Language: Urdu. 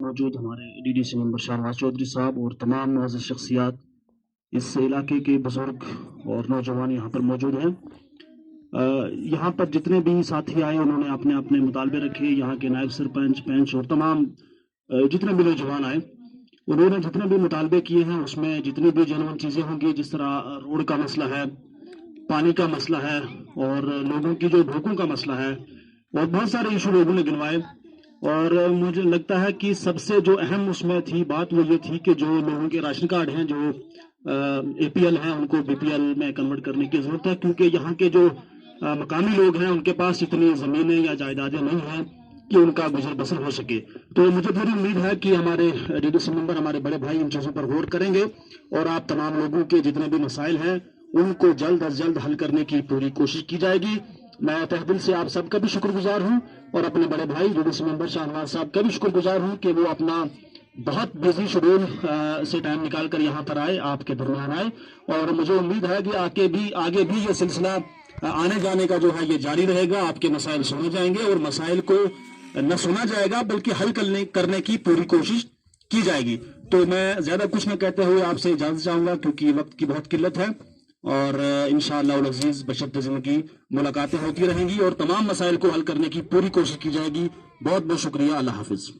موجود ہمارے ڈی ڈی سی ممبر شاہنواز چودھری صاحب اور تمام معزز شخصیات اس علاقے کے بزرگ اور نوجوان یہاں پر موجود ہیں۔ یہاں پر جتنے بھی ساتھی آئے انہوں نے اپنے اپنے مطالبے رکھے، یہاں کے نائب سرپنچ پنچ اور تمام جتنے بھی نوجوان آئے انہوں نے جتنے بھی مطالبے کیے ہیں اس میں جتنی بھی جنون چیزیں ہوں گی، جس طرح روڈ کا مسئلہ ہے، پانی کا مسئلہ ہے اور لوگوں کی جو بھوکوں کا مسئلہ ہے اور بہت سارے ایشو لوگوں نے گنوائے، اور مجھے لگتا ہے کہ سب سے جو اہم اس میں تھی بات وہ یہ تھی کہ جو لوگوں کے راشن کارڈ ہیں، جو اے پی ایل ہیں، ان کو بی پی ایل میں کنورٹ کرنے کی ضرورت ہے، کیونکہ یہاں کے جو مقامی لوگ ہیں ان کے پاس اتنی زمینیں یا جائیدادیں نہیں ہیں کہ ان کا گزر بسر ہو سکے۔ تو مجھے پوری امید ہے کہ ہمارے ڈی ڈی سی ممبر، ہمارے بڑے بھائی ان چیزوں پر غور کریں گے اور آپ تمام لوگوں کے جتنے بھی مسائل ہیں ان کو جلد از جلد حل کرنے کی پوری کوشش کی جائے گی۔ میں تہ دل سے آپ سب کا بھی شکر گزار ہوں اور اپنے بڑے بھائی ڈی ڈی سی ممبر شاہنواز صاحب کا بھی شکر گزار ہوں کہ وہ اپنا بہت بزی شیڈول سے ٹائم نکال کر یہاں پر آئے، آپ کے درمیان آئے، اور مجھے امید ہے کہ آگے بھی یہ سلسلہ آنے جانے کا جو ہے یہ جاری رہے گا۔ آپ کے مسائل سنے جائیں گے اور مسائل کو نہ سنا جائے گا بلکہ حل کرنے کی پوری کوشش کی جائے گی۔ تو میں زیادہ کچھ نہ کہتے ہوئے آپ سے اجازت چاہوں گا کیونکہ وقت کی بہت قلت ہے، اور انشاءاللہ العزیز بشرط زندگی ملاقاتیں ہوتی رہیں گی اور تمام مسائل کو حل کرنے کی پوری کوشش کی جائے گی۔ بہت بہت شکریہ، اللہ حافظ۔